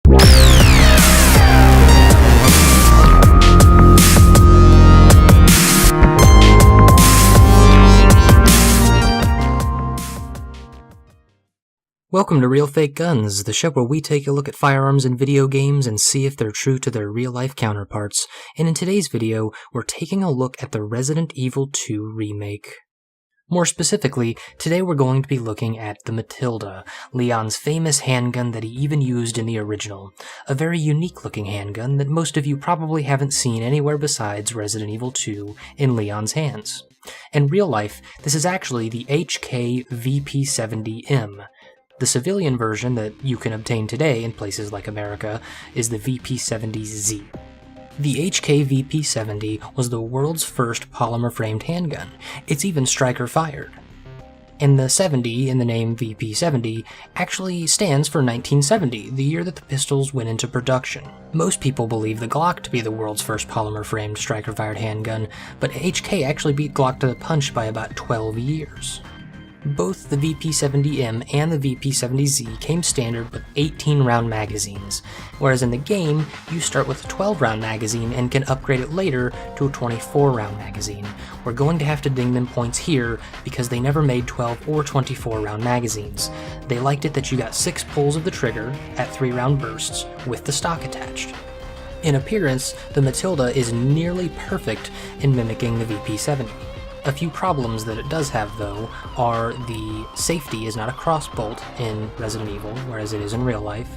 Welcome to Real Fake Guns, the show where we take a look at firearms in video games and see if they're true to their real-life counterparts. And in today's video, we're taking a look at the Resident Evil 2 remake. More specifically, today we're going to be looking at the Matilda, Leon's famous handgun that he even used in the original. A very unique-looking handgun that most of you probably haven't seen anywhere besides Resident Evil 2 in Leon's hands. In real life, this is actually the HK VP70M. The civilian version that you can obtain today in places like America is the VP70Z. The HK VP70 was the world's first polymer-framed handgun. It's even striker-fired. And the 70 in the name VP70 actually stands for 1970, the year that the pistols went into production. Most people believe the Glock to be the world's first polymer-framed striker-fired handgun, but HK actually beat Glock to the punch by about 12 years. Both the VP70M and the VP70Z came standard with 18-round magazines, whereas in the game, you start with a 12-round magazine and can upgrade it later to a 24-round magazine. We're going to have to ding them points here because they never made 12 or 24-round magazines. They liked it that you got 6 pulls of the trigger at 3-round bursts with the stock attached. In appearance, the Matilda is nearly perfect in mimicking the VP70. A few problems that it does have, though, are the safety is not a crossbolt in Resident Evil, whereas it is in real life.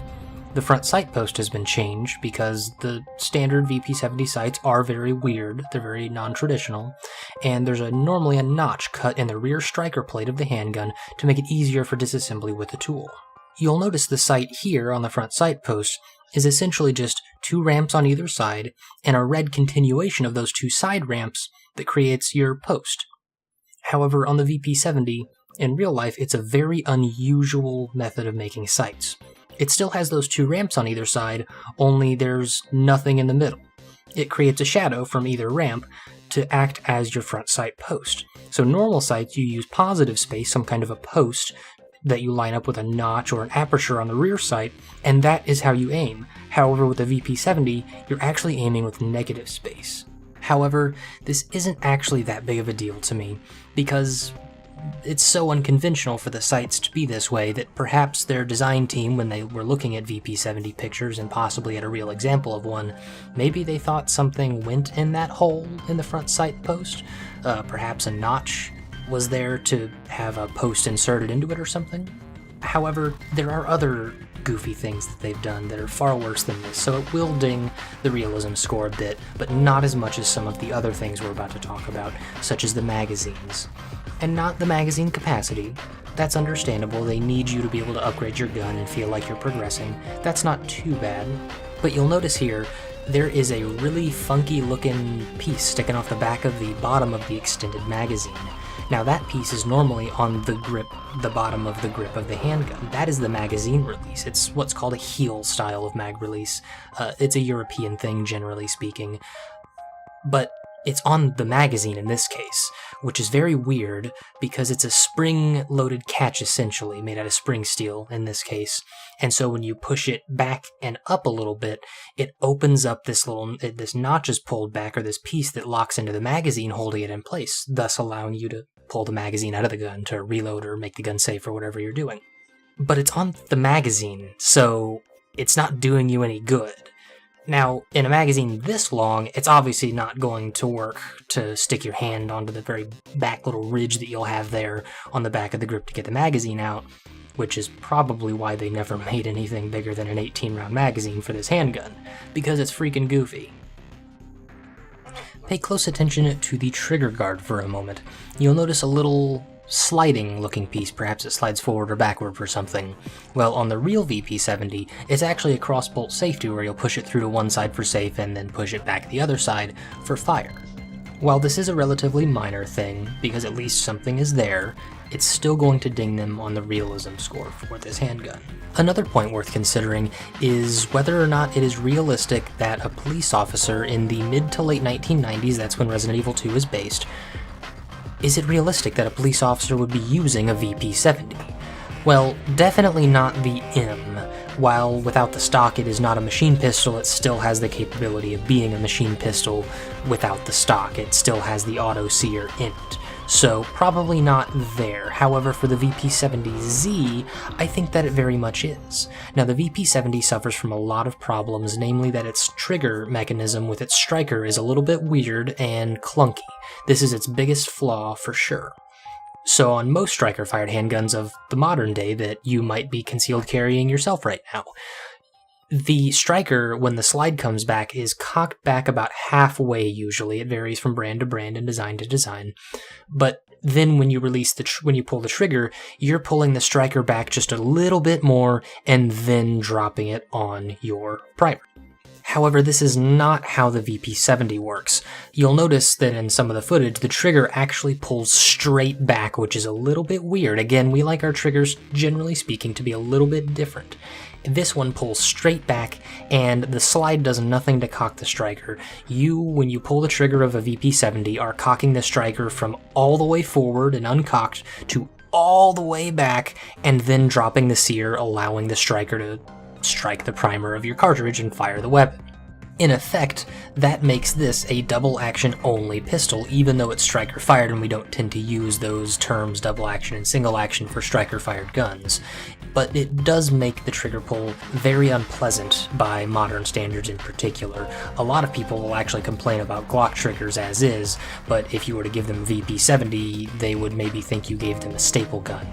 The front sight post has been changed because the standard VP70 sights are very weird, they're very non-traditional, and there's normally a notch cut in the rear striker plate of the handgun to make it easier for disassembly with the tool. You'll notice the sight here on the front sight post is essentially just 2 ramps on either side and a red continuation of those 2 side ramps that creates your post. However, on the VP70, in real life, it's a very unusual method of making sights. It still has those 2 ramps on either side, only there's nothing in the middle. It creates a shadow from either ramp to act as your front sight post. So normal sights, you use positive space, some kind of a post, that you line up with a notch or an aperture on the rear sight, and that is how you aim. However, with the VP70, you're actually aiming with negative space. However, this isn't actually that big of a deal to me, because it's so unconventional for the sights to be this way that perhaps their design team, when they were looking at VP70 pictures and possibly at a real example of one, maybe they thought something went in that hole in the front sight post. Perhaps a notch was there to have a post inserted into it or something. However, there are other goofy things that they've done that are far worse than this, so it will ding the realism score a bit, but not as much as some of the other things we're about to talk about, such as the magazines. And not the magazine capacity. That's understandable, they need you to be able to upgrade your gun and feel like you're progressing. That's not too bad. But you'll notice here, there is a really funky looking piece sticking off the back of the bottom of the extended magazine. Now that piece is normally on the grip, the bottom of the grip of the handgun. That is the magazine release. It's what's called a heel style of mag release. It's a European thing, generally speaking. But it's on the magazine in this case, which is very weird because it's a spring-loaded catch essentially, made out of spring steel in this case. And so when you push it back and up a little bit, it opens up this notch is pulled back, or this piece that locks into the magazine, holding it in place, thus allowing you to pull the magazine out of the gun to reload or make the gun safe or whatever you're doing. But it's on the magazine, so it's not doing you any good. Now, in a magazine this long, it's obviously not going to work to stick your hand onto the very back little ridge that you'll have there on the back of the grip to get the magazine out, which is probably why they never made anything bigger than an 18-round magazine for this handgun, because it's freaking goofy. Pay close attention to the trigger guard for a moment. You'll notice a little sliding looking piece, perhaps it slides forward or backward for something. Well, on the real VP70, it's actually a cross-bolt safety where you'll push it through to one side for safe and then push it back the other side for fire. While this is a relatively minor thing, because at least something is there, it's still going to ding them on the realism score for this handgun. Another point worth considering is whether or not it is realistic that a police officer in the mid to late 1990s, that's when Resident Evil 2 is based, is it realistic that a police officer would be using a VP70? Well, definitely not the M, while without the stock it is not a machine pistol, it still has the capability of being a machine pistol without the stock. It still has the auto-sear in it. So probably not there. However, for the VP70Z, I think that it very much is. Now, the VP70 suffers from a lot of problems, namely that its trigger mechanism with its striker is a little bit weird and clunky. This is its biggest flaw for sure. So on most striker-fired handguns of the modern day that you might be concealed carrying yourself right now, the striker, when the slide comes back, is cocked back about halfway usually. It varies from brand to brand and design to design. But then when you when you pull the trigger, you're pulling the striker back just a little bit more and then dropping it on your primer. However, this is not how the VP70 works. You'll notice that in some of the footage, the trigger actually pulls straight back, which is a little bit weird. Again, we like our triggers, generally speaking, to be a little bit different. This one pulls straight back, and the slide does nothing to cock the striker. When you pull the trigger of a VP70, are cocking the striker from all the way forward and uncocked to all the way back, and then dropping the sear, allowing the striker to strike the primer of your cartridge and fire the weapon. In effect, that makes this a double-action only pistol, even though it's striker-fired, and we don't tend to use those terms double-action and single-action for striker-fired guns. But it does make the trigger pull very unpleasant by modern standards in particular. A lot of people will actually complain about Glock triggers as is, but if you were to give them a VP70, they would maybe think you gave them a staple gun.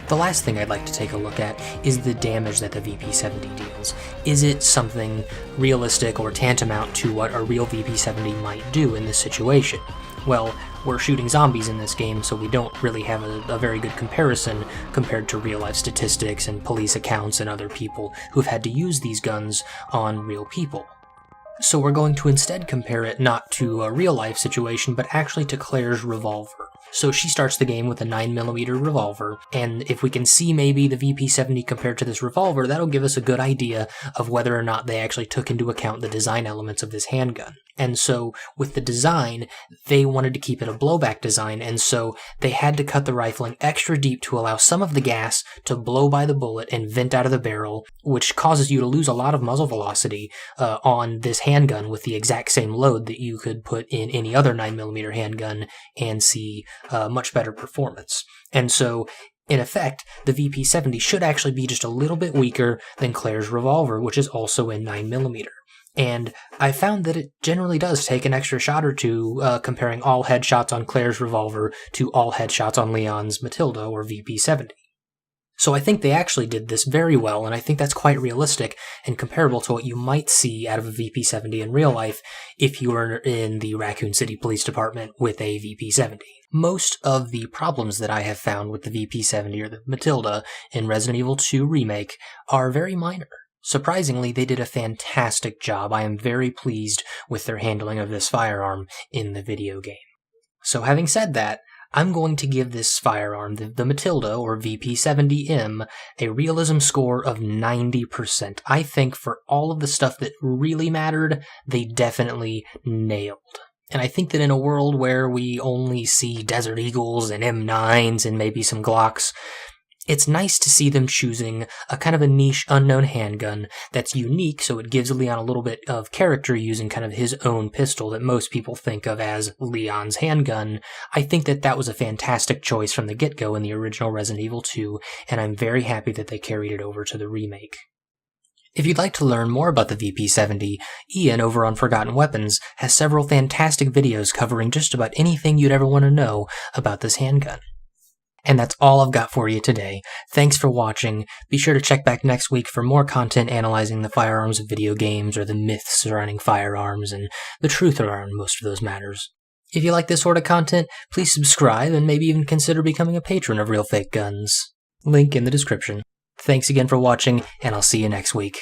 The last thing I'd like to take a look at is the damage that the VP70 deals. Is it something realistic or tantamount to what a real VP70 might do in this situation? Well, we're shooting zombies in this game, so we don't really have a very good comparison compared to real-life statistics and police accounts and other people who've had to use these guns on real people. So we're going to instead compare it not to a real-life situation, but actually to Claire's revolver. So she starts the game with a 9mm revolver, and if we can see maybe the VP70 compared to this revolver, that'll give us a good idea of whether or not they actually took into account the design elements of this handgun. And so, with the design, they wanted to keep it a blowback design, and so they had to cut the rifling extra deep to allow some of the gas to blow by the bullet and vent out of the barrel, which causes you to lose a lot of muzzle velocity on this handgun with the exact same load that you could put in any other 9mm handgun and see much better performance. And so, in effect, the VP70 should actually be just a little bit weaker than Claire's revolver, which is also in 9mm. And I found that it generally does take an extra shot or two comparing all headshots on Claire's revolver to all headshots on Leon's Matilda or VP70. So I think they actually did this very well, and I think that's quite realistic and comparable to what you might see out of a VP70 in real life if you were in the Raccoon City Police Department with a VP70. Most of the problems that I have found with the VP70 or the Matilda in Resident Evil 2 Remake are very minor. Surprisingly, they did a fantastic job. I am very pleased with their handling of this firearm in the video game. So having said that, I'm going to give this firearm, the Matilda, or VP70M, a realism score of 90%. I think for all of the stuff that really mattered, they definitely nailed. And I think that in a world where we only see Desert Eagles and M9s and maybe some Glocks, it's nice to see them choosing a kind of a niche unknown handgun that's unique, so it gives Leon a little bit of character using kind of his own pistol that most people think of as Leon's handgun. I think that that was a fantastic choice from the get-go in the original Resident Evil 2, and I'm very happy that they carried it over to the remake. If you'd like to learn more about the VP70, Ian over on Forgotten Weapons has several fantastic videos covering just about anything you'd ever want to know about this handgun. And that's all I've got for you today. Thanks for watching. Be sure to check back next week for more content analyzing the firearms of video games or the myths surrounding firearms and the truth around most of those matters. If you like this sort of content, please subscribe and maybe even consider becoming a patron of Real Fake Guns. Link in the description. Thanks again for watching, and I'll see you next week.